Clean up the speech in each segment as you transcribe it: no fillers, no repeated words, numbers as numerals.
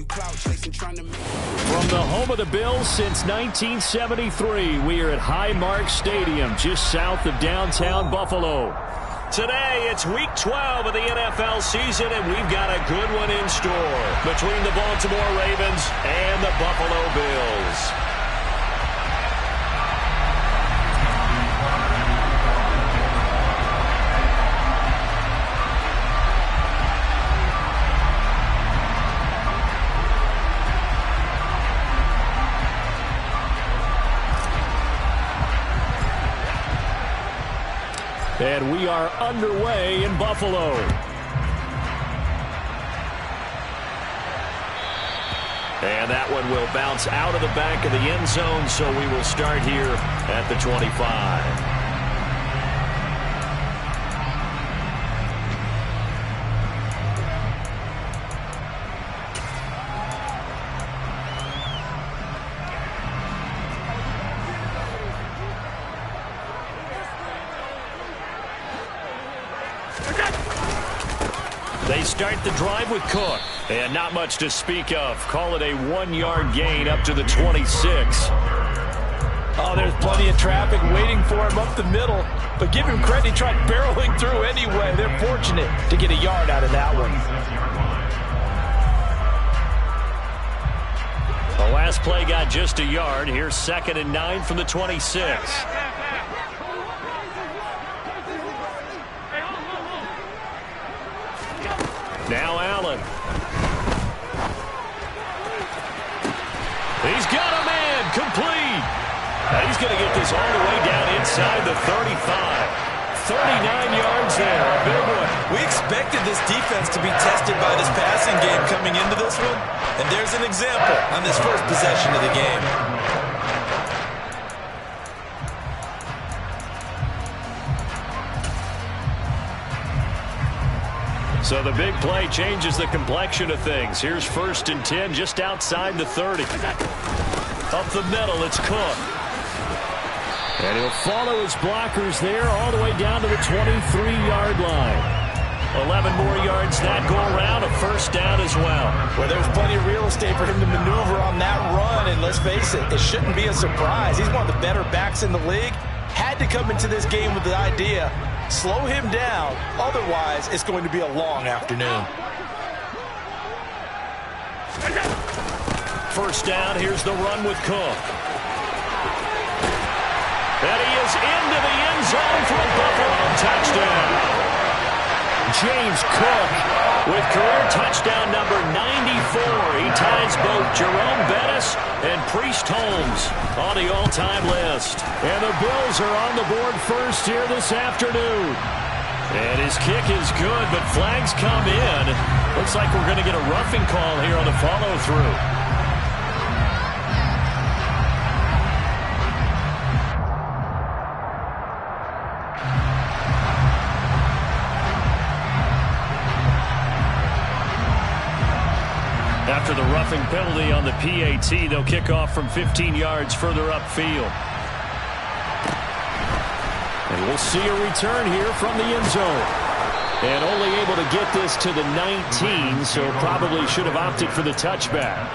From the home of the Bills since 1973, we are at Highmark Stadium, just south of downtown Buffalo. Today, it's Week 12 of the NFL season, and we've got a good one in store between the Baltimore Ravens and the Buffalo Bills. And we are underway in Buffalo. And that one will bounce out of the back of the end zone, so we will start here at the 25. They start the drive with Cook. And not much to speak of. Call it a 1-yard gain up to the 26. Oh, there's plenty of traffic waiting for him up the middle. But give him credit, he tried barreling through anyway. They're fortunate to get a yard out of that one. The last play got just a yard. Here's 2nd and 9 from the 26. Now Allen. He's got a man, complete. And he's going to get this all the way down inside the 35. 39 yards there, a big one. We expected this defense to be tested by this passing game coming into this one. And there's an example on this first possession of the game. So the big play changes the complexion of things. Here's 1st and 10 just outside the 30. Up the middle, it's Cook. And he'll follow his blockers there all the way down to the 23-yard line. 11 more yards that go around, a 1st down as well. Well, there's plenty of real estate for him to maneuver on that run, and let's face it, it shouldn't be a surprise. He's one of the better backs in the league. Had to come into this game with the idea, slow him down, otherwise it's going to be a long afternoon. 1st down, here's the run with Cook. And he is into the end zone for a Buffalo touchdown. James Cook with career touchdown number 94. He ties both Jerome Bettis and Priest Holmes on the all-time list. And the Bills are on the board first here this afternoon. And his kick is good, but flags come in. Looks like we're going to get a roughing call here on the follow-through. After the roughing penalty on the PAT, they'll kick off from 15 yards further upfield. And we'll see a return here from the end zone. And only able to get this to the 19, so probably should have opted for the touchback.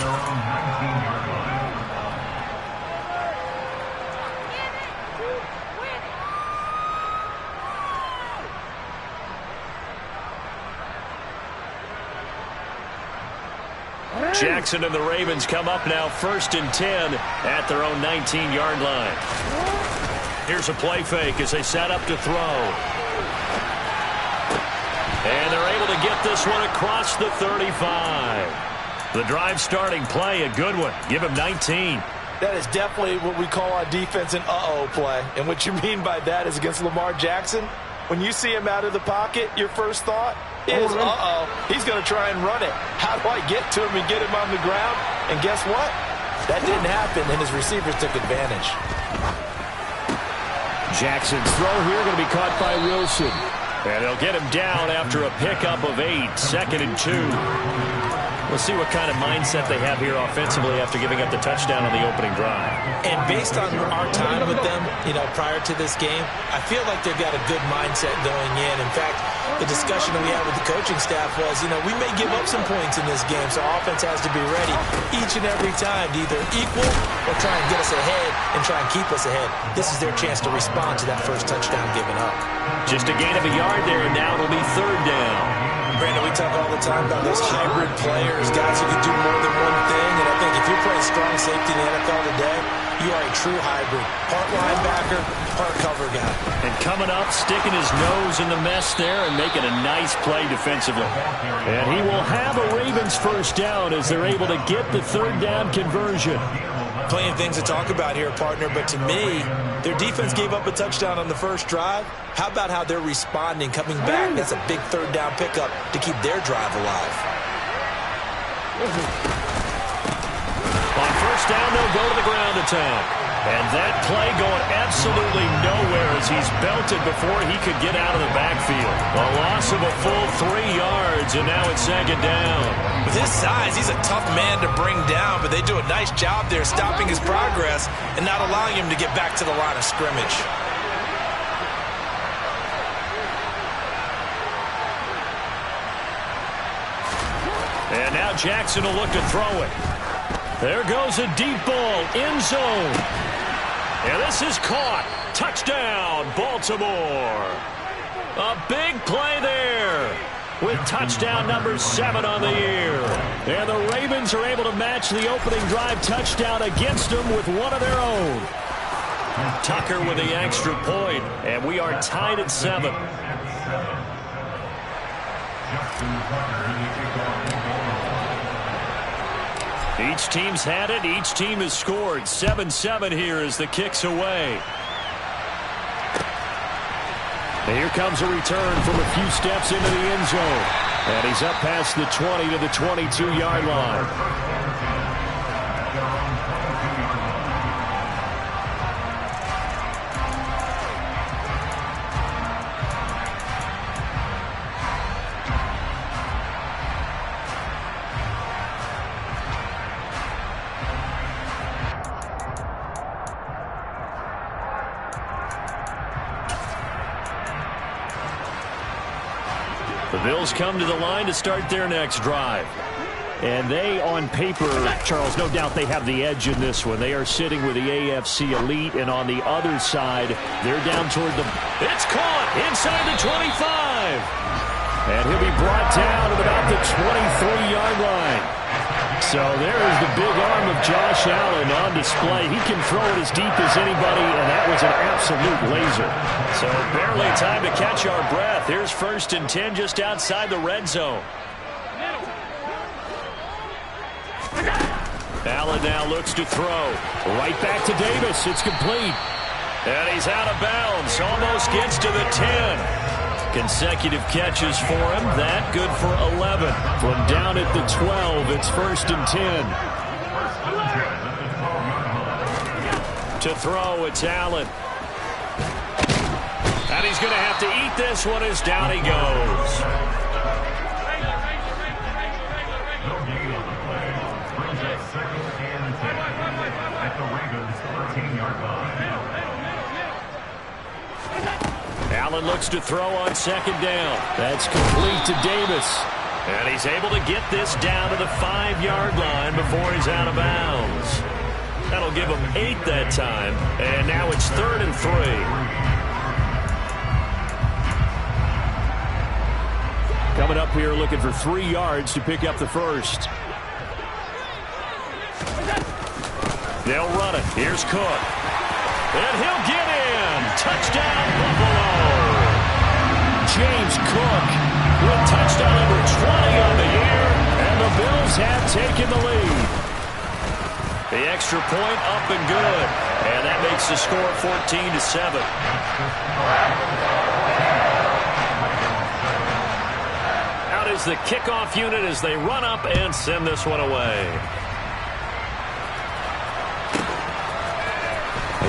Jackson and the Ravens come up now 1st and 10 at their own 19-yard line. Here's a play fake as they set up to throw. And they're able to get this one across the 35. The drive starting play, a good one. Give him 19. That is definitely what we call our defense an uh-oh play. And what you mean by that is against Lamar Jackson, when you see him out of the pocket, your first thought is, uh-oh, he's going to try and run it. How do I get to him and get him on the ground? And guess what? That didn't happen, and his receivers took advantage. Jackson's throw here going to be caught by Wilson. And they'll get him down after a pickup of 8, 2nd and 2. We'll see what kind of mindset they have here offensively after giving up the touchdown on the opening drive. And based on our time with them, prior to this game, I feel like they've got a good mindset going in. In fact, the discussion that we had with the coaching staff was, we may give up some points in this game, so offense has to be ready each and every time to either equal or try and get us ahead and try and keep us ahead. This is their chance to respond to that first touchdown given up. Just a gain of a yard there, and now it'll be third down. Brandon, we talk all the time about those hybrid players, guys who can do more than one thing. And I think if you're playing strong safety in the NFL today, you are a true hybrid. Part linebacker, part cover guy. And coming up, sticking his nose in the mess there and making a nice play defensively. And he will have a Ravens first down as they're able to get the third down conversion. Plenty of things to talk about here, partner, but to me, their defense gave up a touchdown on the first drive. How about how they're responding, coming back? That's a big third down pickup to keep their drive alive. On first down, they'll go to the ground attack. And that play going absolutely nowhere as he's belted before he could get out of the backfield. A loss of a full 3 yards, and now it's second down. With his size, he's a tough man to bring down, but they do a nice job there stopping his progress and not allowing him to get back to the line of scrimmage. And now Jackson will look to throw it. There goes a deep ball, end zone. And this is caught. Touchdown, Baltimore. A big play there with touchdown number 7 on the year. And the Ravens are able to match the opening drive touchdown against them with one of their own. Tucker with the extra point, and we are tied at 7. Each team's had it. Each team has scored. 7-7 here as the kick's away. And here comes a return from a few steps into the end zone. And he's up past the 20 to the 22-yard line. The Bills come to the line to start their next drive. And they, on paper, Charles, no doubt they have the edge in this one. They are sitting with the AFC elite, and on the other side, they're down toward the... It's caught inside the 25. And he'll be brought down at about the 23-yard line. So there is the big arm of Josh Allen on display. He can throw it as deep as anybody, and that was an absolute laser. So barely time to catch our breath. Here's 1st and 10 just outside the red zone. Allen now looks to throw. Right back to Davis. It's complete. And he's out of bounds. Almost gets to the 10. Consecutive catches for him. That good for 11. From down at the 12, it's 1st and 10. To throw, it's Allen. And he's going to have to eat this one as down he goes. Allen looks to throw on 2nd down. That's complete to Davis. And he's able to get this down to the 5-yard line before he's out of bounds. That'll give him 8 that time. And now it's 3rd and 3. Coming up here looking for 3 yards to pick up the first. They'll run it. Here's Cook. And he'll get in. Touchdown, Buffalo. James Cook with touchdown number 20 on the year. And the Bills have taken the lead. The extra point up and good. And that makes the score 14-7. Out is the kickoff unit as they run up and send this one away.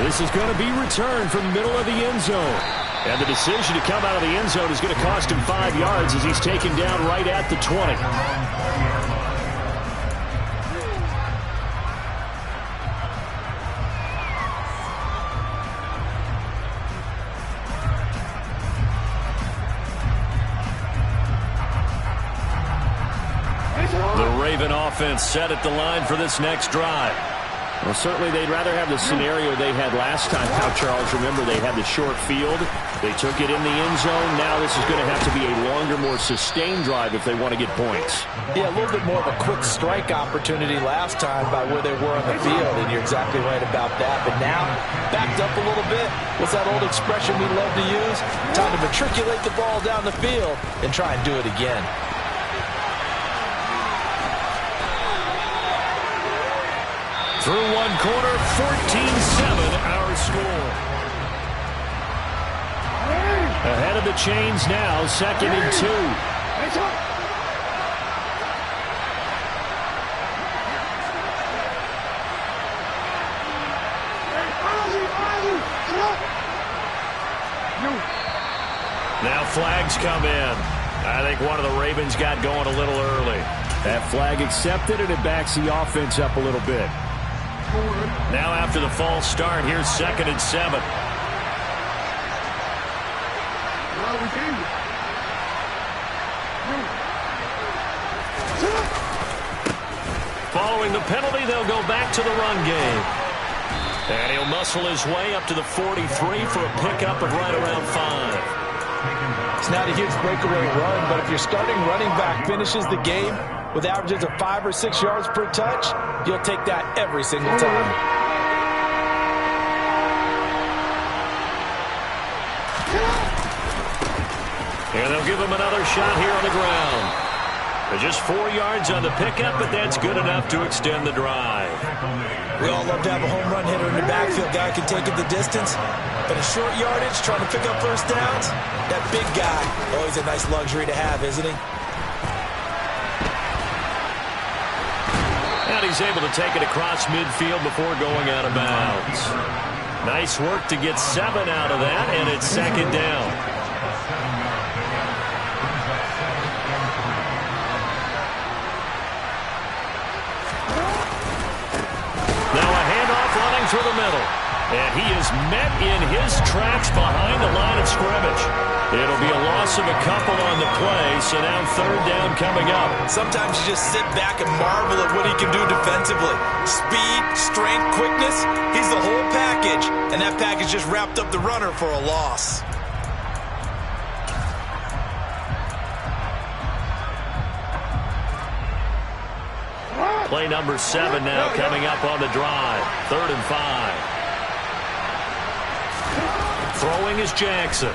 This is going to be returned from the middle of the end zone. And the decision to come out of the end zone is going to cost him 5 yards as he's taken down right at the 20. defense set at the line for this next drive. Well, certainly they'd rather have the scenario they had last time out, Charles. Remember, they had the short field. They took it in the end zone. Now this is going to have to be a longer, more sustained drive if they want to get points. Yeah, a little bit more of a quick strike opportunity last time by where they were on the field, and you're exactly right about that. But now, backed up a little bit, what's that old expression we love to use? Time to matriculate the ball down the field and try and do it again. Through one quarter, 14-7 our score. Ahead of the chains now, 2nd and 2. Now flags come in. I think one of the Ravens got going a little early. That flag accepted, and it backs the offense up a little bit. Now after the false start, here's 2nd and 7. Following the penalty, they'll go back to the run game. And he'll muscle his way up to the 43 for a pickup of right around 5. It's not a huge breakaway run, but if your starting running back finishes the game with averages of 5 or 6 yards per touch, you'll take that every single time. And they'll give him another shot here on the ground. Just 4 yards on the pickup, but that's good enough to extend the drive. We all love to have a home run hitter in the backfield. Guy can take it the distance, but a short yardage, trying to pick up first downs, that big guy, always a nice luxury to have, isn't he? And he's able to take it across midfield before going out of bounds. Nice work to get 7 out of that, and it's 2nd down. Now a handoff running through the middle. And he is met in his tracks behind the line of scrimmage. It'll be a loss of a couple on the play, so now 3rd down coming up. Sometimes you just sit back and marvel at what he can do defensively. Speed, strength, quickness, he's the whole package. And that package just wrapped up the runner for a loss. Play number 7 now coming up on the drive. 3rd and 5. Throwing is Jackson.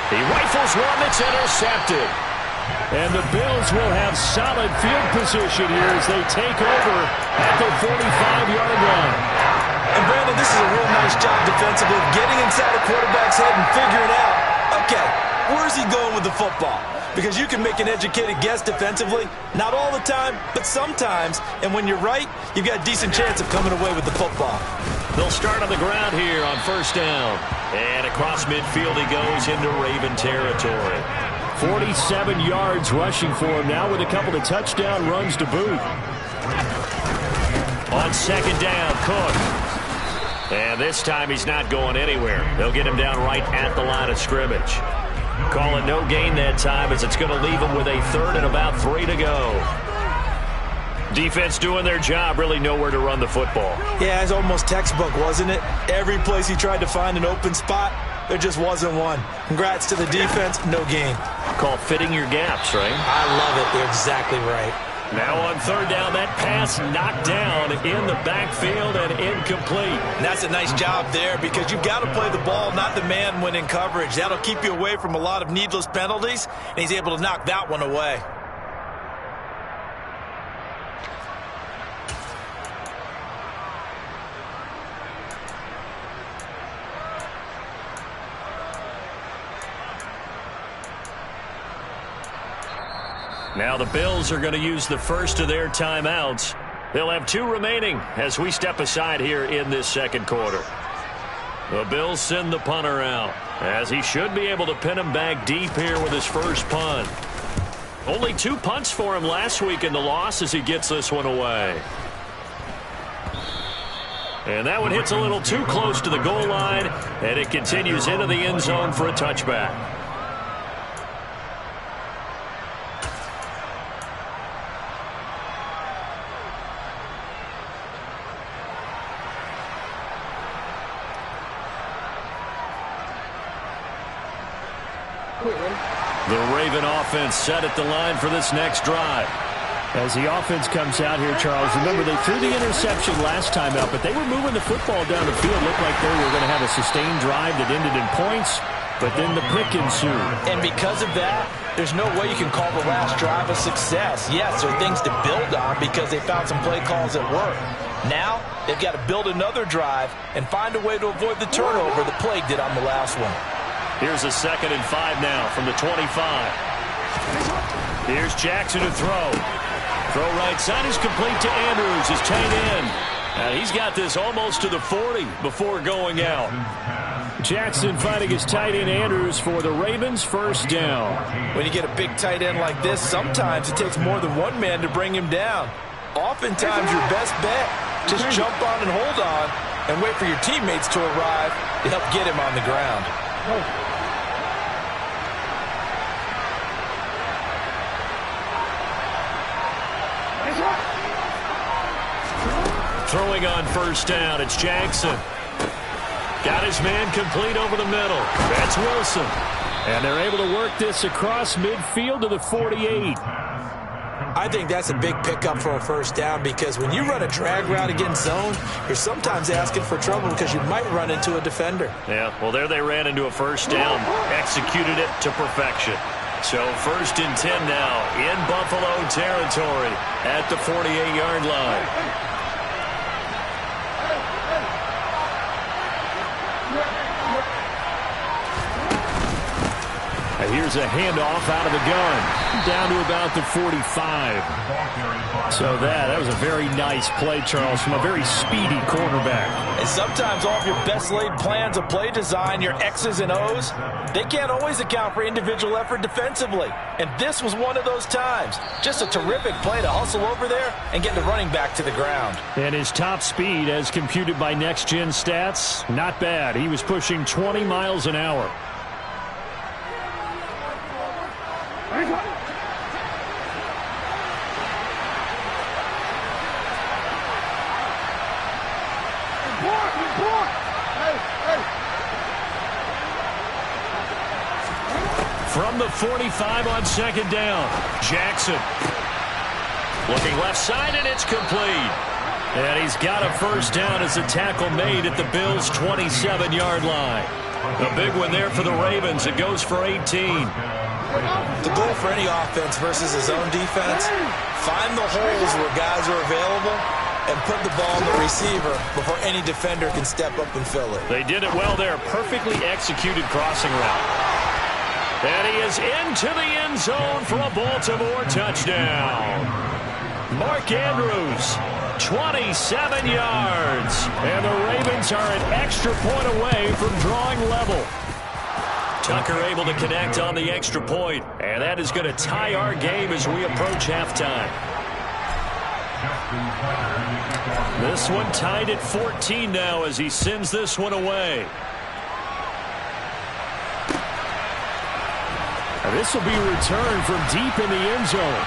He rifles one that's intercepted. And the Bills will have solid field position here as they take over at the 45-yard line. And Brandon, this is a real nice job defensively, getting inside a quarterback's head and figuring out, okay, where's he going with the football? Because you can make an educated guess defensively, not all the time, but sometimes. And when you're right, you've got a decent chance of coming away with the football. They'll start on the ground here on 1st down. And across midfield he goes into Raven territory. 47 yards rushing for him now with a couple of touchdown runs to boot. On 2nd down, Cook. And this time he's not going anywhere. They'll get him down right at the line of scrimmage. Call it no gain that time as it's going to leave him with a 3rd and about 3 to go. Defense doing their job, really nowhere to run the football. Yeah, it's almost textbook, wasn't it? Every place he tried to find an open spot, there just wasn't one. Congrats to the defense, no gain. Call fitting your gaps, right? I love it. They're exactly right. Now on 3rd down, that pass knocked down in the backfield and incomplete. And that's a nice job there because you've got to play the ball, not the man when in coverage. That'll keep you away from a lot of needless penalties, and he's able to knock that one away. Now the Bills are going to use the first of their timeouts. They'll have 2 remaining as we step aside here in this 2nd quarter. The Bills send the punter out as he should be able to pin him back deep here with his first punt. Only 2 punts for him last week in the loss as he gets this one away. And that one hits a little too close to the goal line, and it continues into the end zone for a touchback. The Raven offense set at the line for this next drive. As the offense comes out here, Charles, remember they threw the interception last time out, but they were moving the football down the field. Looked like they were going to have a sustained drive that ended in points, but then the pick ensued. And because of that, there's no way you can call the last drive a success. Yes, there are things to build on because they found some play calls that work. Now, they've got to build another drive and find a way to avoid the turnover the Plague did on the last one. Here's a 2nd and 5 now from the 25. Here's Jackson to throw. Throw right side is complete to Andrews, his tight end. He's got this almost to the 40 before going out. Jackson finding his tight end Andrews for the Ravens' first down. When you get a big tight end like this, sometimes it takes more than one man to bring him down. Oftentimes your best bet, just jump on and hold on and wait for your teammates to arrive to help get him on the ground. Throwing on first down, it's Jackson. Got his man complete over the middle. That's Wilson. And they're able to work this across midfield to the 48. I think that's a big pickup for a first down because when you run a drag route against zone, you're sometimes asking for trouble because you might run into a defender. Yeah, well, there they ran into a first down, executed it to perfection. So 1st and 10 now in Buffalo territory at the 48-yard line. Here's a handoff out of the gun, down to about the 45. So that was a very nice play, Charles, from a very speedy cornerback. And sometimes all of your best laid plans of play design, your X's and O's, they can't always account for individual effort defensively. And this was one of those times. Just a terrific play to hustle over there and get the running back to the ground. And his top speed, as computed by Next Gen Stats, not bad. He was pushing 20 miles an hour. From the 45 on 2nd down, Jackson. Looking left side, and it's complete. And he's got a first down as a tackle made at the Bills' 27-yard line. A big one there for the Ravens. It goes for 18. The goal for any offense versus his own defense, find the holes where guys are available and put the ball in the receiver before any defender can step up and fill it. They did it well there. Perfectly executed crossing route. And he is into the end zone for a Baltimore touchdown. Mark Andrews, 27 yards. And the Ravens are an extra point away from drawing level. Tucker able to connect on the extra point. And that is going to tie our game as we approach halftime. This one tied at 14 now as he sends this one away. This will be a return from deep in the end zone.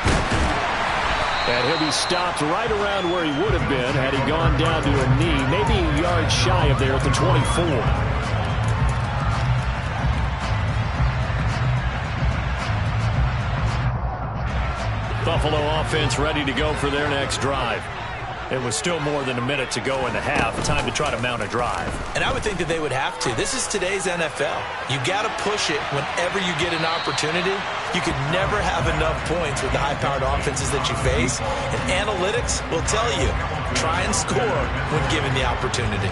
And he'll be stopped right around where he would have been had he gone down to a knee, maybe a yard shy of there at the 24. Buffalo offense ready to go for their next drive. It was still more than a minute to go in the half. Time to try to mount a drive. And I would think that they would have to. This is today's NFL. You got to push it whenever you get an opportunity. You could never have enough points with the high-powered offenses that you face. And analytics will tell you, try and score when given the opportunity.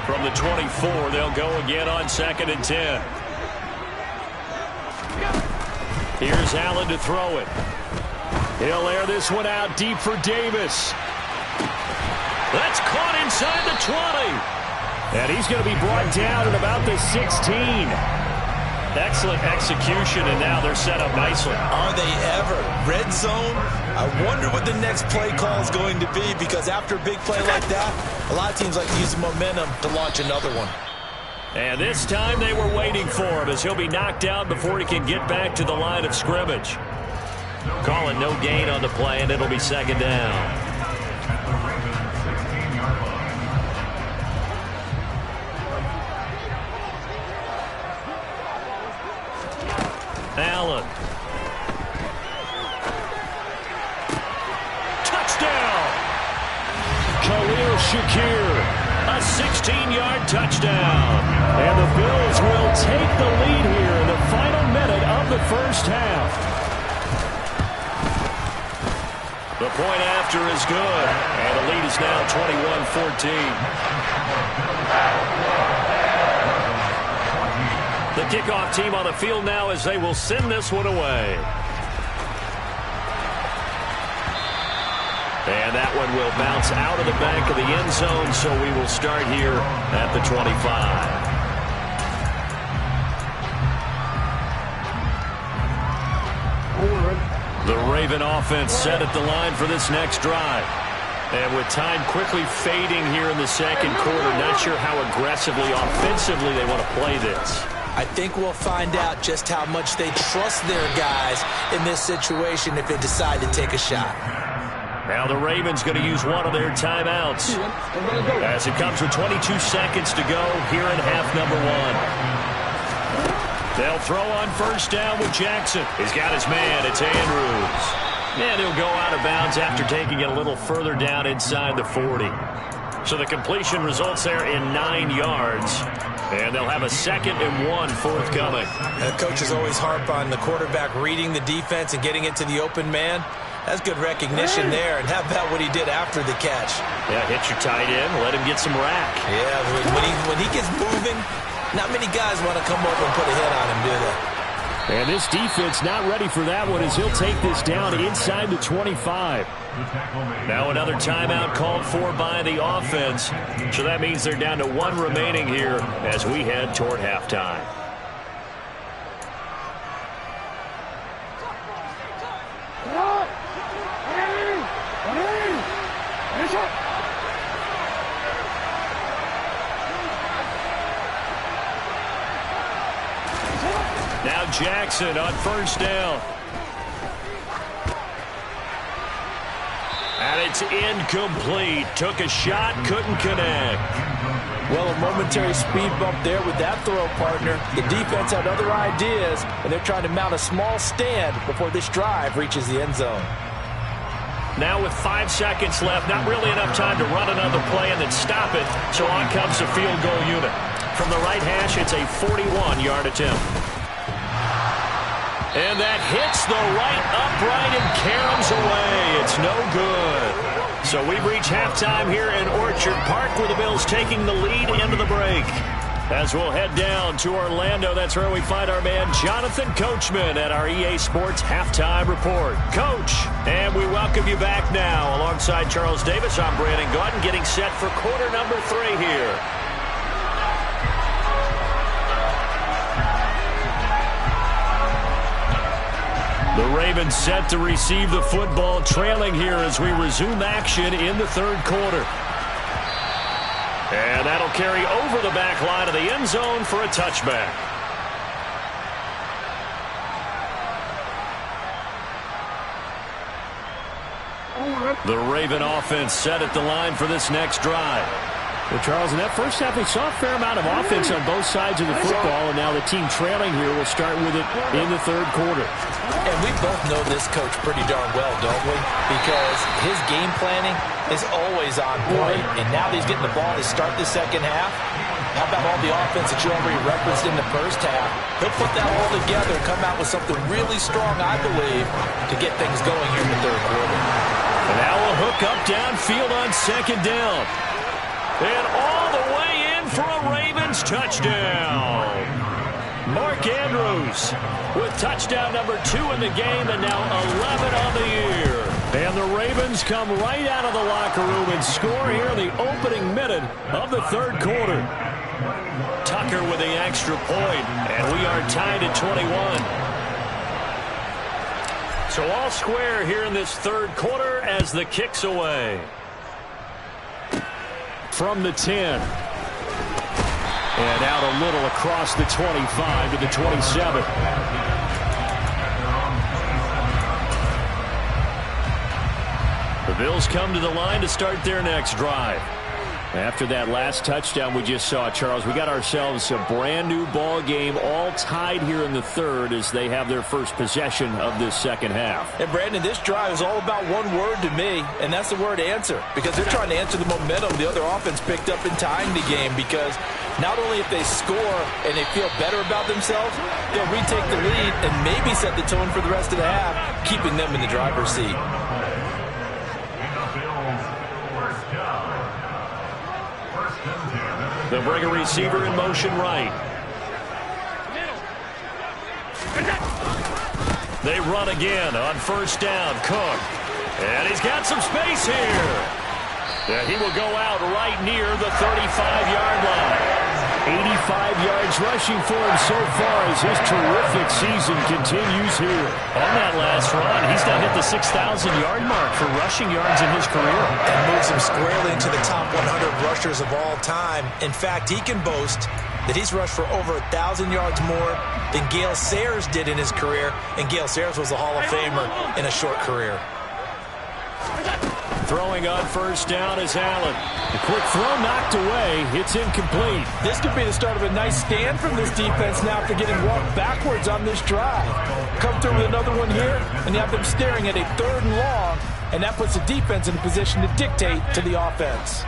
From the 24, they'll go again on 2nd and 10. Here's Allen to throw it. He'll air this one out deep for Davis. That's caught inside the 20. And he's going to be brought down at about the 16. Excellent execution, and now they're set up nicely. Are they ever? Red zone? I wonder what the next play call is going to be, because after a big play like that, a lot of teams like to use the momentum to launch another one. And this time they were waiting for him as he'll be knocked out before he can get back to the line of scrimmage. Calling no gain on the play, and it'll be 2nd down. Allen. Touchdown! Khalil Shakir, a 16-yard touchdown. And the Bills will take the lead here in the final minute of the first half. The point after is good, and the lead is now 21-14. The kickoff team on the field now as they will send this one away. And that one will bounce out of the back of the end zone, so we will start here at the 25. The Raven offense set at the line for this next drive. And with time quickly fading here in the second quarter, not sure how aggressively, offensively they want to play this. I think we'll find out just how much they trust their guys in this situation if they decide to take a shot. Now the Ravens going to use one of their timeouts as it comes with 22 seconds to go here in half number one. They'll throw on first down with Jackson. He's got his man. It's Andrews. And he'll go out of bounds after taking it a little further down inside the 40. So the completion results there in 9 yards. And they'll have a 2nd and 1 forthcoming. The coaches always harp on the quarterback reading the defense and getting it to the open man. That's good recognition there. And how about what he did after the catch? Yeah, hit your tight end. Let him get some rack. Yeah, when he gets moving, not many guys want to come over and put a hit on him, do they? And this defense not ready for that one as he'll take this down inside the 25. Now another timeout called for by the offense. So that means they're down to 1 remaining here as we head toward halftime. Now Jackson on first down. And it's incomplete. Took a shot, couldn't connect. Well, a momentary speed bump there with that throw, partner. The defense had other ideas, and they're trying to mount a small stand before this drive reaches the end zone. Now with 5 seconds left, not really enough time to run another play and then stop it. So on comes the field goal unit. From the right hash, it's a 41-yard attempt. And that hits the right upright and caroms away. It's no good. So we've reached halftime here in Orchard Park with the Bills taking the lead into the break. As we'll head down to Orlando, that's where we find our man Jonathan Coachman at our EA Sports Halftime Report. Coach, and we welcome you back now. Alongside Charles Davis, I'm Brandon Gaudin getting set for quarter number 3 here. The Ravens set to receive the football, trailing here as we resume action in the third quarter. And that'll carry over the back line of the end zone for a touchback. The Raven offense set at the line for this next drive. Well, Charles, in that first half, we saw a fair amount of offense on both sides of the football, and now the team trailing here will start with it in the third quarter. And we both know this coach pretty darn well, don't we? Because his game planning is always on point, and now that he's getting the ball to start the second half, how about all the offense that you already referenced in the first half? He'll put that all together and come out with something really strong, I believe, to get things going here in the third quarter. And now a hook up downfield on second down. And all the way in for a Ravens touchdown. Mark Andrews with touchdown number 2 in the game and now 11 on the year. And the Ravens come right out of the locker room and score here in the opening minute of the third quarter. Tucker with the extra point, and we are tied at 21. So all square here in this third quarter as the kick's away. From the 10. And out a little across the 25 to the 27. The Bills come to the line to start their next drive. After that last touchdown we just saw, Charles, we got ourselves a brand new ball game, all tied here in the third as they have their first possession of this second half. And Brandon, this drive is all about one word to me, and that's the word answer, because they're trying to answer the momentum the other offense picked up in tying the game, because not only if they score and they feel better about themselves, they'll retake the lead and maybe set the tone for the rest of the half, keeping them in the driver's seat. They'll bring a receiver in motion right. They run again on first down. Cook. And he's got some space here. And he will go out right near the 35-yard line. 85 yards rushing for him so far as his terrific season continues here. On that last run, he's now hit the 6,000-yard mark for rushing yards in his career. And moves him squarely into the top 100 rushers of all time. In fact, he can boast that he's rushed for over 1,000 yards more than Gale Sayers did in his career. And Gale Sayers was a Hall of Famer in a short career. Throwing on first down is Allen. The quick throw knocked away. It's incomplete. This could be the start of a nice stand from this defense now after getting walked backwards on this drive. Come through with another one here, and you have them staring at a 3rd and long, and that puts the defense in a position to dictate to the offense.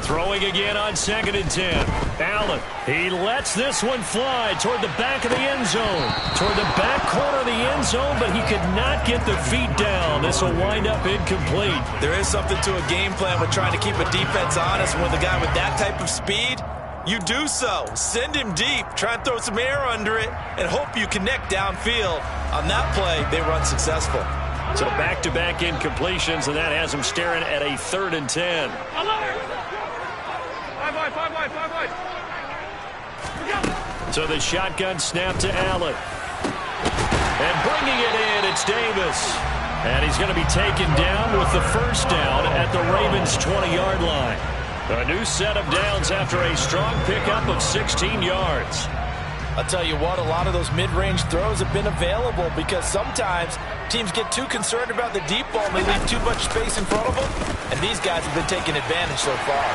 Throwing again on 2nd and 10. Allen, he lets this one fly toward the back of the end zone. Toward the back corner of the end zone, but he could not get the feet down. This will wind up incomplete. There is something to a game plan with trying to keep a defense honest. With a guy with that type of speed, you do so. Send him deep, try and throw some air under it, and hope you connect downfield. On that play, they run successful. So back-to-back incompletions, and that has him staring at a 3rd and 10. So the shotgun snap to Allen. And bringing it in, it's Davis. And he's going to be taken down with the first down at the Ravens' 20-yard line. A new set of downs after a strong pickup of 16 yards. I'll tell you what, a lot of those mid-range throws have been available because sometimes teams get too concerned about the deep ball and they leave too much space in front of them. And these guys have been taking advantage so far.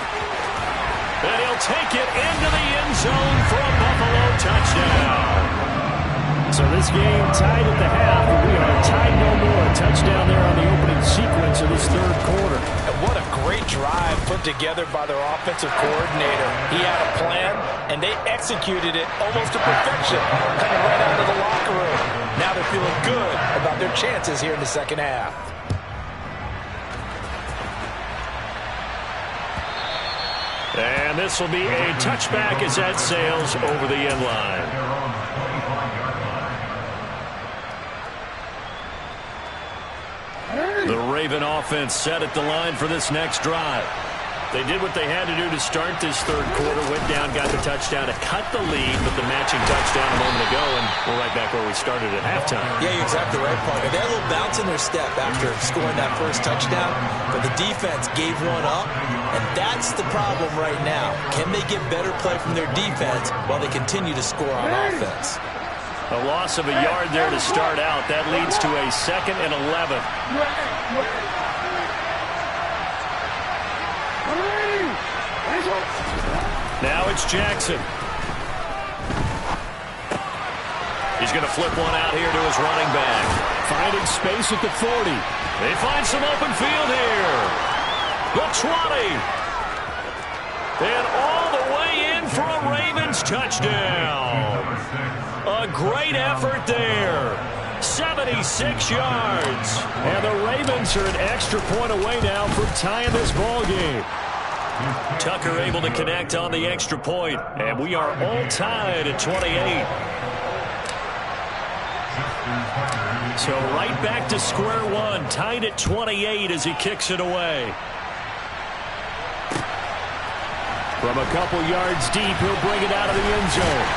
And he'll take it into the end zone for a Buffalo touchdown. So this game tied at the half, but we are tied no more. A touchdown there on the opening sequence of this 3rd quarter. And what a great drive put together by their offensive coordinator. He had a plan, and they executed it almost to perfection, coming right out of the locker room. Now they're feeling good about their chances here in the second half. And this will be a touchback as that sails over the end line. The Raven offense set at the line for this next drive. They did what they had to do to start this 3rd quarter. Went down, got the touchdown to cut the lead, but the matching touchdown a moment ago, and we're right back where we started at halftime. Yeah, you're exactly right, partner. They had a little bounce in their step after scoring that first touchdown, but the defense gave one up, and that's the problem right now. Can they get better play from their defense while they continue to score on offense? A loss of a yard there to start out. That leads to a 2nd and 11. Now it's Jackson. He's going to flip one out here to his running back. Finding space at the 40. They find some open field here. The 20. And all the way in for a Ravens touchdown. A great effort there. 76 yards. And the Ravens are an extra point away now from tying this ball game. Tucker able to connect on the extra point, and we are all tied at 28. So right back to square one, tied at 28 as he kicks it away. From a couple yards deep, he'll bring it out of the end zone.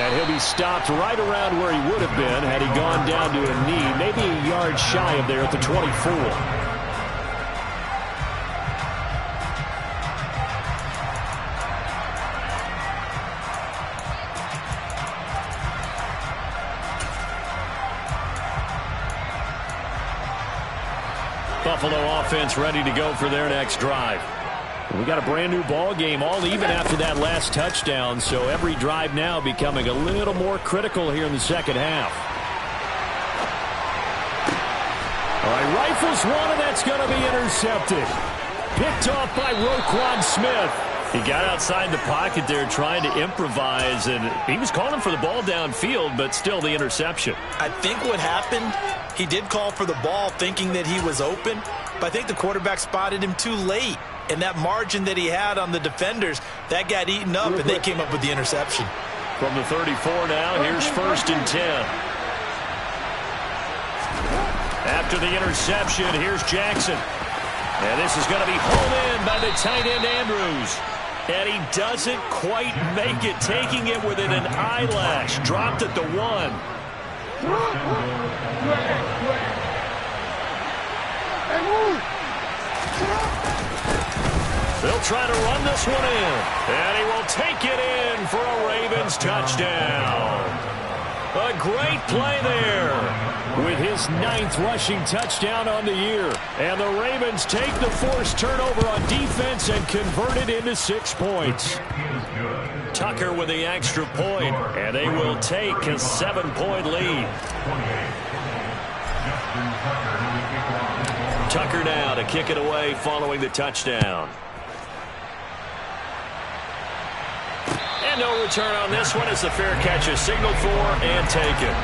And he'll be stopped right around where he would have been had he gone down to a knee, maybe a yard shy of there at the 24. Buffalo offense ready to go for their next drive. We got a brand new ball game, all even after that last touchdown, so every drive now becoming a little more critical here in the second half. All right, rifles one, and that's going to be intercepted. Picked off by Roquan Smith. He got outside the pocket there trying to improvise, and he was calling for the ball downfield, but still the interception. I think what happened, he did call for the ball thinking that he was open, but I think the quarterback spotted him too late. And that margin that he had on the defenders, that got eaten up, and they came up with the interception. From the 34 now, here's 1st and 10. After the interception, here's Jackson. And this is going to be hauled in by the tight end Andrews. And he doesn't quite make it, taking it within an eyelash. Dropped at the 1. They'll try to run this one in. And he will take it in for a Ravens touchdown. A great play there with his 9th rushing touchdown on the year. And the Ravens take the forced turnover on defense and convert it into 6 points. Tucker with the extra point, and they will take a 7-point lead. Tucker now to kick it away following the touchdown. And no return on this one as the fair catch is signaled for and taken.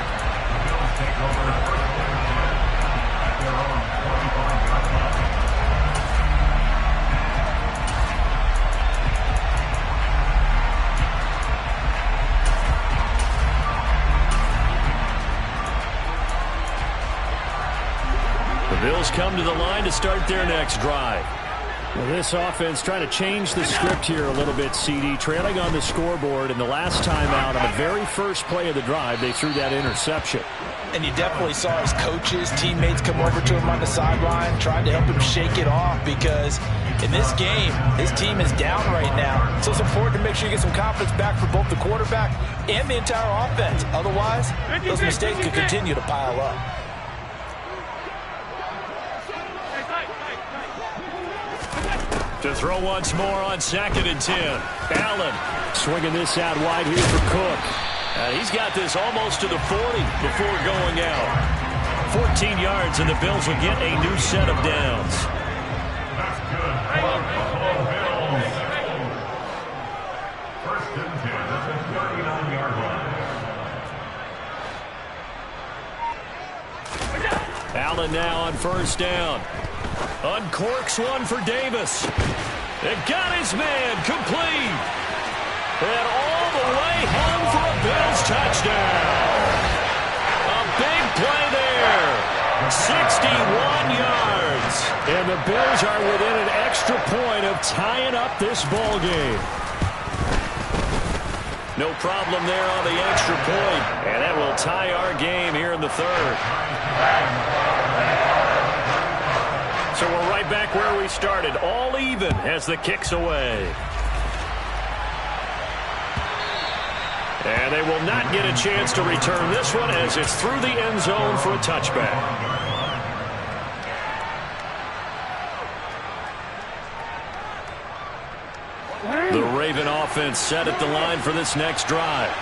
The Bills come to the line to start their next drive. Well, this offense trying to change the script here a little bit, CD. Trailing on the scoreboard, and the last time out on the very first play of the drive, they threw that interception. And you definitely saw his coaches, teammates come over to him on the sideline, trying to help him shake it off, because in this game, his team is down right now. So it's important to make sure you get some confidence back for both the quarterback and the entire offense. Otherwise, those mistakes could continue to pile up. To throw once more on 2nd and 10. Allen swinging this out wide here for Cook. He's got this almost to the 40 before going out. 14 yards, and the Bills will get a new set of downs. That's good. First and 10 at the 39-yard line. Allen now on 1st down. Uncorks one for Davis. It got his man complete. And all the way home for a Bills touchdown. A big play there. 61 yards. And the Bills are within an extra point of tying up this ball game. No problem there on the extra point. And that will tie our game here in the 3rd. So we're right back where we started, all even as the kick's away. And they will not get a chance to return this one as it's through the end zone for a touchback. The Raven offense set at the line for this next drive.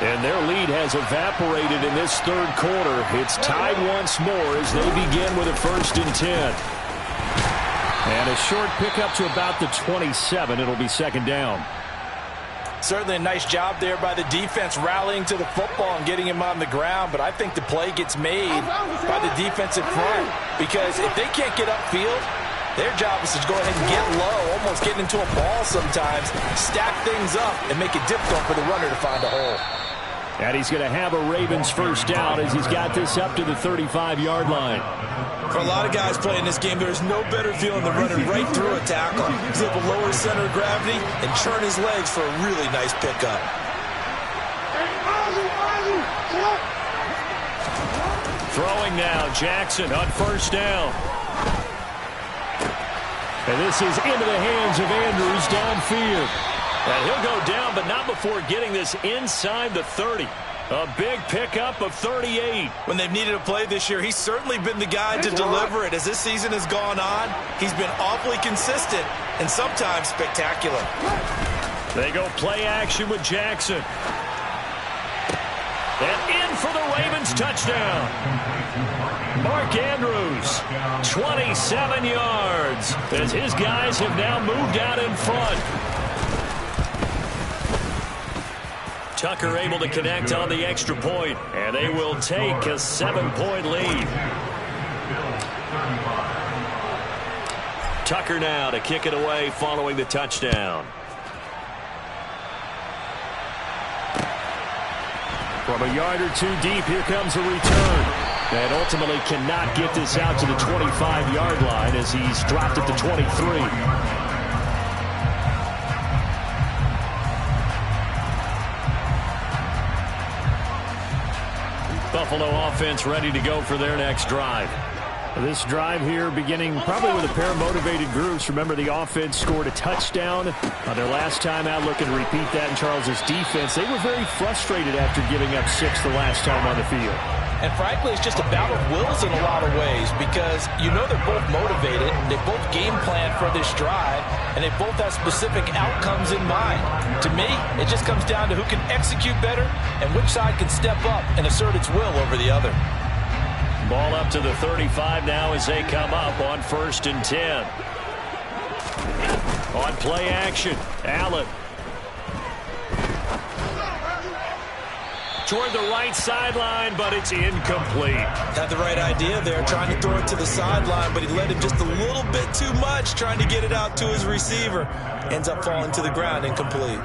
And their lead has evaporated in this 3rd quarter. It's tied once more as they begin with a 1st and 10. And a short pickup to about the 27. It'll be 2nd down. Certainly a nice job there by the defense rallying to the football and getting him on the ground. But I think the play gets made by the defensive front, because if they can't get upfield, their job is to go ahead and get low, almost getting into a ball sometimes, stack things up, and make it difficult for the runner to find a hole. And he's going to have a Ravens 1st down as he's got this up to the 35-yard line. For a lot of guys playing this game, there's no better feeling than running right through a tackle. He's able to lower his center of gravity and churn his legs for a really nice pickup. Throwing now, Jackson on 1st down. And this is into the hands of Andrews downfield. And he'll go down, but not before getting this inside the 30. A big pickup of 38. When they've needed a play this year, he's certainly been the guy to deliver it. As this season has gone on, he's been awfully consistent and sometimes spectacular. They go play action with Jackson. And in for the Ravens touchdown. Mark Andrews, 27 yards, as his guys have now moved out in front. Tucker able to connect on the extra point, and they will take a 7-point lead. Tucker now to kick it away following the touchdown. From a yard or two deep, here comes a return. And ultimately cannot get this out to the 25-yard line as he's dropped at the 23. Buffalo offense ready to go for their next drive. This drive here beginning probably with a pair of motivated groups. Remember, the offense scored a touchdown on their last time out, looking to repeat that in Charles's defense. They were very frustrated after giving up 6 the last time on the field. And frankly, it's just a battle of wills in a lot of ways because you know they're both motivated, they both game plan for this drive, and they both have specific outcomes in mind. To me, it just comes down to who can execute better and which side can step up and assert its will over the other. Ball up to the 35 now as they come up on 1st and 10. On play action, Allen. Toward the right sideline, but it's incomplete. Had the right idea there, trying to throw it to the sideline, but he led him just a little bit too much, trying to get it out to his receiver. Ends up falling to the ground, incomplete.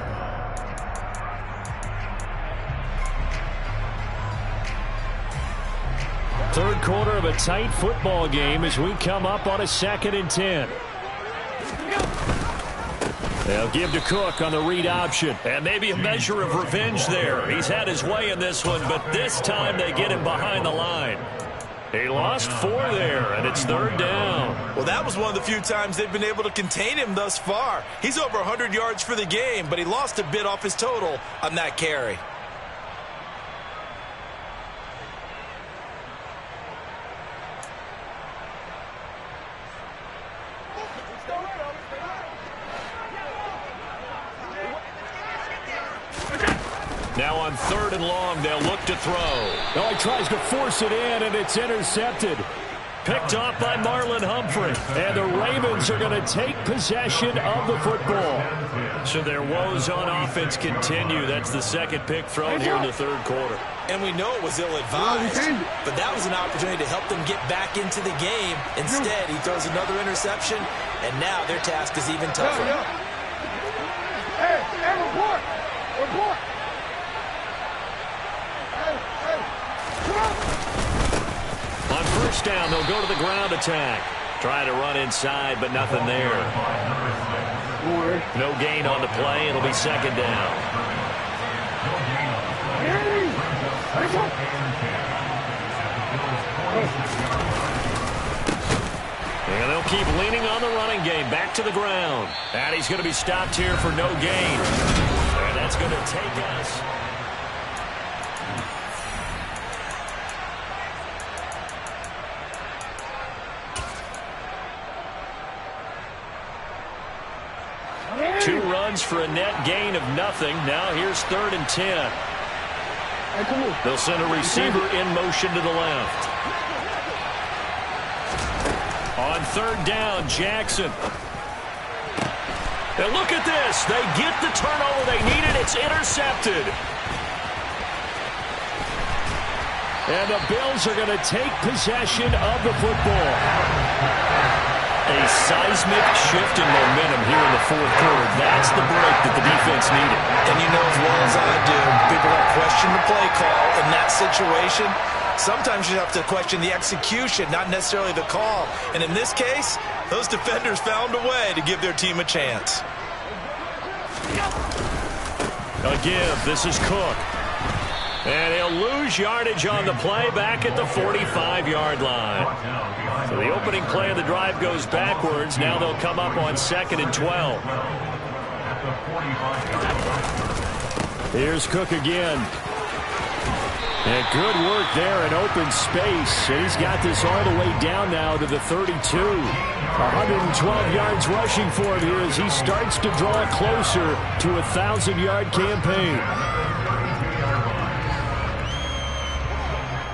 Third quarter of a tight football game as we come up on a 2nd and 10. They'll give to Cook on the read option. And maybe a measure of revenge there. He's had his way in this one, but this time they get him behind the line. He lost 4 there, and it's 3rd down. Well, that was one of the few times they've been able to contain him thus far. He's over 100 yards for the game, but he lost a bit off his total on that carry. Now on 3rd and long, they'll look to throw. Oh, he tries to force it in, and it's intercepted. Picked off by Marlon Humphrey. And the Ravens are going to take possession of the football. So their woes on offense continue. That's the 2nd pick thrown here in the 3rd quarter. And we know it was ill-advised, but that was an opportunity to help them get back into the game. Instead, he throws another interception, and now their task is even tougher. Hey, report! Report! On 1st down, they'll go to the ground attack. Trying to run inside, but nothing there. No gain on the play. It'll be 2nd down. And they'll keep leaning on the running game. Back to the ground. And he's going to be stopped here for no gain. And that's going to take us. Two runs for a net gain of nothing. Now here's 3rd and 10. They'll send a receiver in motion to the left. On 3rd down, Jackson. Now look at this. They get the turnover they needed. It's intercepted. And the Bills are going to take possession of the football. A seismic shift in momentum here in the 4th quarter. That's the break that the defense needed. And you know as well as I do, people don't question the play call in that situation. Sometimes you have to question the execution, not necessarily the call. And in this case, those defenders found a way to give their team a chance. A give. This is Cook. And he'll lose yardage on the play back at the 45-yard line. So the opening play of the drive goes backwards. Now they'll come up on 2nd and 12. Here's Cook again. And good work there in open space. And he's got this all the way down now to the 32. 112 yards rushing for him here as he starts to draw closer to a 1,000-yard campaign.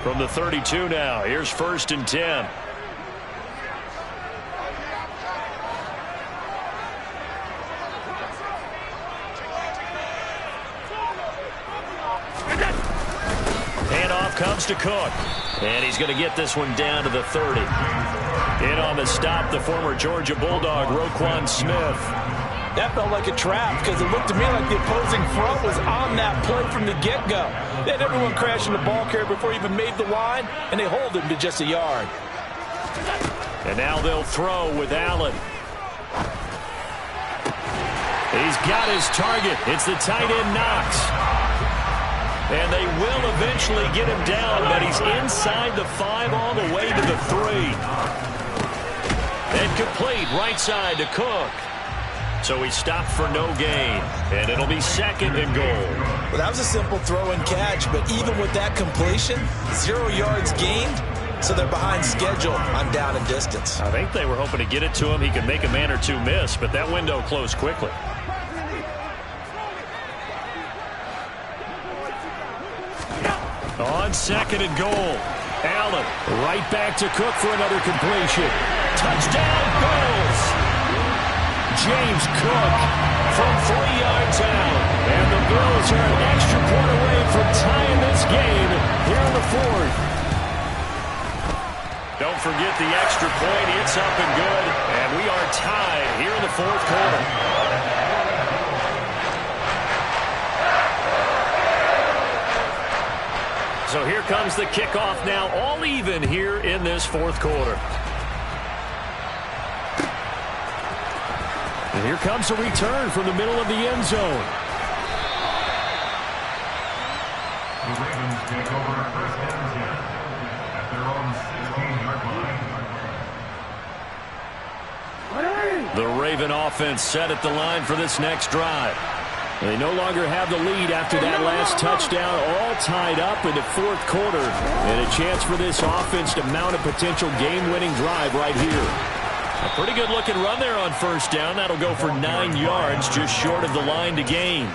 From the 32 now, here's 1st and 10. Handoff comes to Cook. And he's going to get this one down to the 30. In on the stop, the former Georgia Bulldog, Roquan Smith. That felt like a trap because it looked to me like the opposing front was on that play from the get-go. They had everyone crashing the ball carrier before he even made the line, and they hold him to just a yard. And now they'll throw with Allen. He's got his target. It's the tight end Knox. And they will eventually get him down, but he's inside the 5 all the way to the 3. And complete right side to Cook. So he stopped for no gain, and it'll be 2nd and goal. Well, that was a simple throw and catch, but even with that completion, 0 yards gained, so they're behind schedule on down and distance. I think they were hoping to get it to him. He could make a man or two miss, but that window closed quickly. On 2nd and goal, Allen right back to Cook for another completion. Touchdown, Bills! James Cook from 3 yards out. And the Bills are an extra point away from tying this game here in the 4th. Don't forget the extra point. It's up and good. And we are tied here in the 4th quarter. So here comes the kickoff now, all even here in this 4th quarter. And here comes a return from the middle of the end zone. The Ravens take over 1st and 10 at their own 16-yard line. The Raven offense set at the line for this next drive. They no longer have the lead after that last touchdown, all tied up in the 4th quarter. And a chance for this offense to mount a potential game-winning drive right here. A pretty good-looking run there on 1st down. That'll go for 9 yards, just short of the line to gain.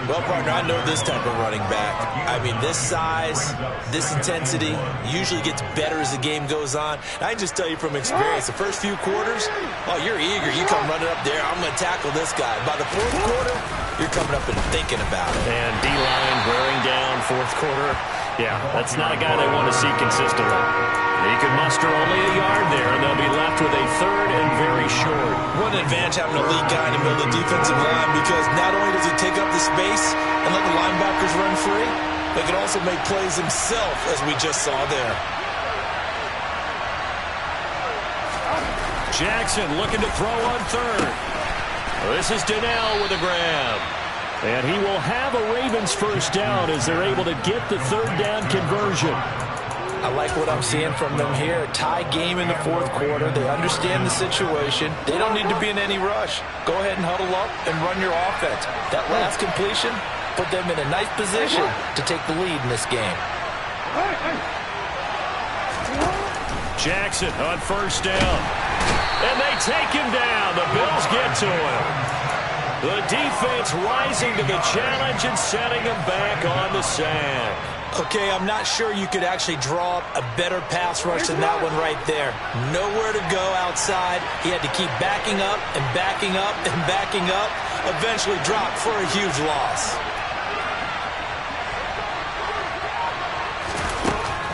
Well, partner, I know this type of running back. I mean, this size, this intensity usually gets better as the game goes on. I can just tell you from experience, the first few quarters, oh, you're eager. You come running up there, I'm going to tackle this guy. By the 4th quarter, you're coming up and thinking about it. And D-line wearing down 4th quarter. Yeah, that's not a guy they want to see consistently. He could muster only a yard there, and they'll be left with a 3rd and very short. What an advantage having a lead guy in the middle of the defensive line, because not only does he take up the space and let the linebackers run free, but he can also make plays himself, as we just saw there. Jackson looking to throw on 3rd. This is Donnell with a grab. And he will have a Ravens 1st down as they're able to get the 3rd down conversion. I like what I'm seeing from them here. A tie game in the 4th quarter. They understand the situation. They don't need to be in any rush. Go ahead and huddle up and run your offense. That last completion put them in a nice position to take the lead in this game. Jackson on 1st down. And they take him down. The Bills get to him. The defense rising to the challenge and setting him back on the sack. Okay, I'm not sure you could actually draw up a better pass rush than that one right there. Nowhere to go outside. He had to keep backing up and backing up and backing up. Eventually dropped for a huge loss.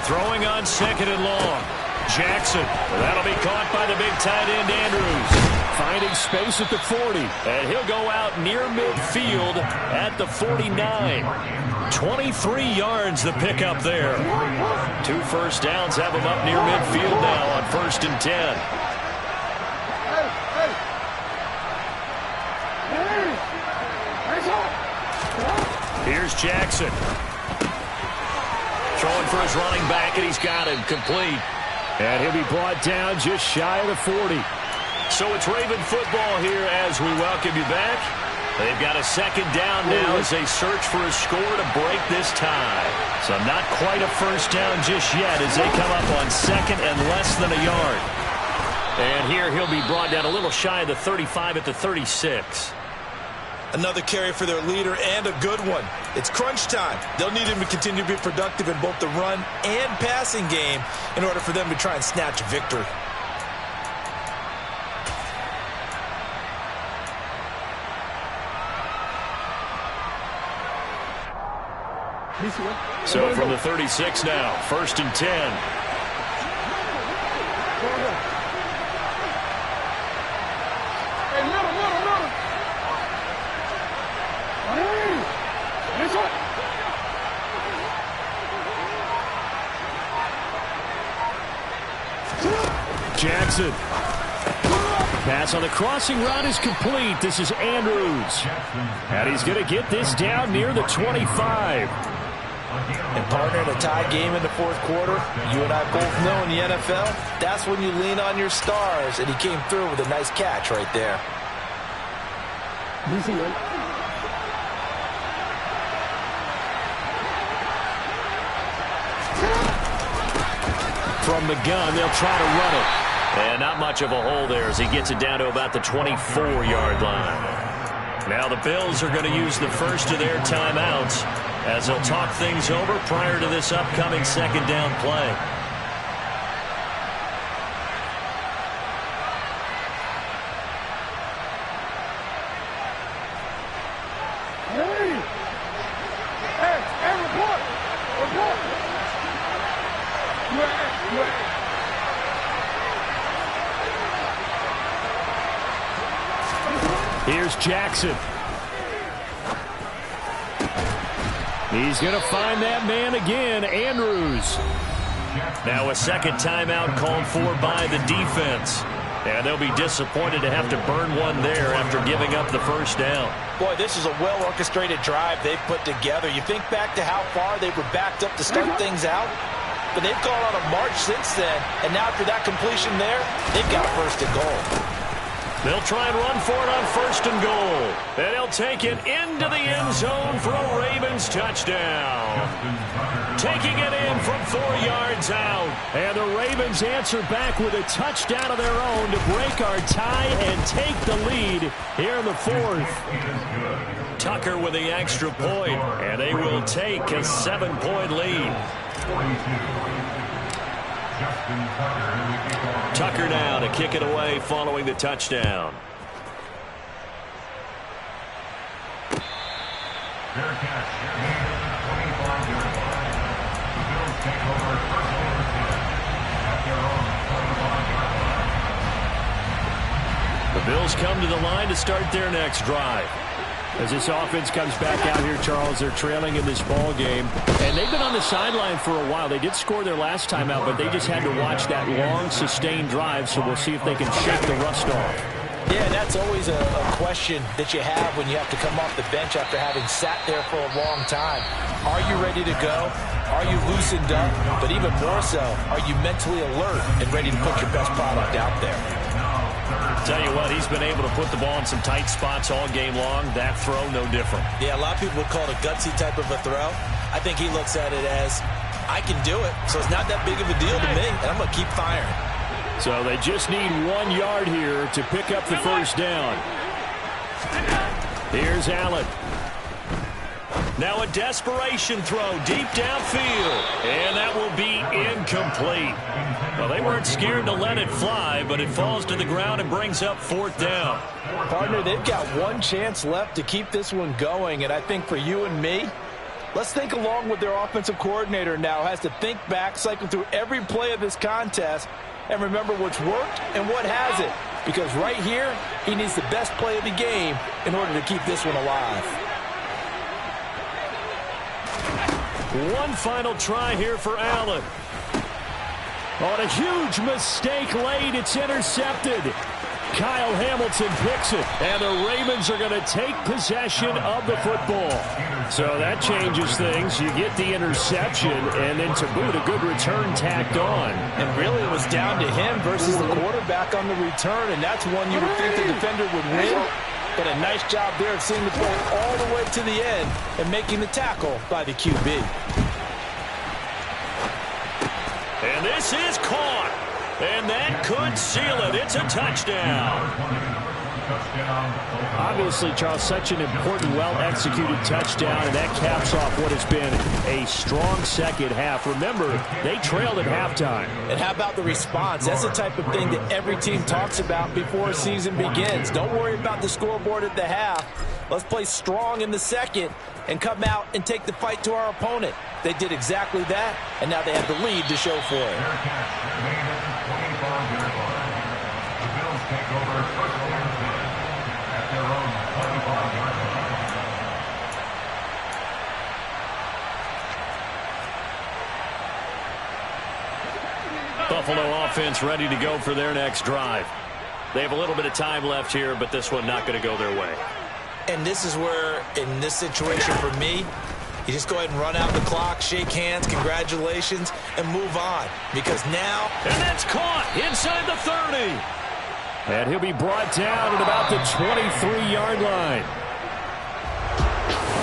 Throwing on 2nd and long. Jackson. That'll be caught by the big tight end Andrews. Finding space at the 40. And he'll go out near midfield at the 49. 23 yards the pickup there. 2 1st downs have him up near midfield now on 1st and 10. Here's Jackson. Throwing for his running back, and he's got him complete. And he'll be brought down just shy of the 40. So it's Raven football here as we welcome you back. They've got a second down now as they search for a score to break this tie. So not quite a first down just yet as they come up on second and less than a yard. And here he'll be brought down a little shy of the 35 at the 36. Another carry for their leader and a good one. It's crunch time. They'll need him to continue to be productive in both the run and passing game in order for them to try and snatch a victory. So from the 36 now, 1st and 10. Jackson. Pass on the crossing route is complete. This is Andrews. And he's going to get this down near the 25. And partner, in a tie game in the fourth quarter, you and I both know in the NFL, that's when you lean on your stars. And he came through with a nice catch right there. From the gun, they'll try to run it. And not much of a hole there as he gets it down to about the 24-yard line. Now the Bills are going to use the first of their timeouts as they'll talk things over prior to this upcoming second down play. Here's Jackson. He's going to find that man again, Andrews. Now a second timeout called for by the defense. And they'll be disappointed to have to burn one there after giving up the first down. Boy, this is a well-orchestrated drive they've put together. You think back to how far they were backed up to start things out, but they've gone on a march since then, and now after that completion there, they've got a first and goal. They'll try and run for it on 1st and goal. And he'll take it into the end zone for a Ravens touchdown. Taking it in from 4 yards out. And the Ravens answer back with a touchdown of their own to break our tie and take the lead here in the fourth. Tucker with the extra point, and they will take a 7-point lead. Tucker now to kick it away following the touchdown. Fair catch. 25-yard line. The Bills take over 1st and 10 at their own 25-yard line. The Bills come to the line to start their next drive. As this offense comes back out here, Charles, they're trailing in this ball game. And they've been on the sideline for a while. They did score their last time out, but they just had to watch that long, sustained drive. So we'll see if they can shake the rust off. Yeah, that's always a question that you have when you have to come off the bench after having sat there for a long time. Are you ready to go? Are you loosened up? But even more so, are you mentally alert and ready to put your best product out there? Tell you what, he's been able to put the ball in some tight spots all game long. That throw, no different. Yeah, a lot of people would call it a gutsy type of a throw. I think he looks at it as, I can do it, so it's not that big of a deal to me, and I'm going to keep firing. So they just need 1 yard here to pick up the first down. Here's Allen. Now a desperation throw deep downfield, and that will be incomplete. Well, they weren't scared to let it fly, but it falls to the ground and brings up 4th down. Partner, they've got one chance left to keep this one going, and I think for you and me, let's think along with their offensive coordinator now, has to think back, cycle through every play of this contest, and remember what's worked and what hasn't. Because right here, he needs the best play of the game in order to keep this one alive. One final try here for Allen. On a huge mistake late, it's intercepted. Kyle Hamilton picks it, and the Ravens are going to take possession of the football. So that changes things. You get the interception, and then to boot, a good return tacked on. And really, it was down to him versus the quarterback on the return, and that's one you would think the defender would win. But a nice job there of seeing the play all the way to the end and making the tackle by the QB. And this is caught. And that could seal it. It's a touchdown. Obviously, Charles, such an important, well-executed touchdown, and that caps off what has been a strong second half. Remember, they trailed at halftime. And how about the response? That's the type of thing that every team talks about before a season begins. Don't worry about the scoreboard at the half. Let's play strong in the second and come out and take the fight to our opponent. They did exactly that, and now they have the lead to show for it. The Bills take over first and 10 at their own 25-yard line. Buffalo offense ready to go for their next drive. They have a little bit of time left here, but this one not going to go their way. And this is where, in this situation for me, you just go ahead and run out the clock, shake hands, congratulations, and move on. Because now... And that's caught inside the 30. And he'll be brought down at about the 23-yard line.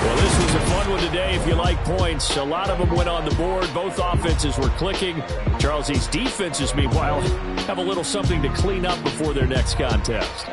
Well, this was a fun one today if you like points. A lot of them went on the board. Both offenses were clicking. Charles, these defenses, meanwhile, have a little something to clean up before their next contest.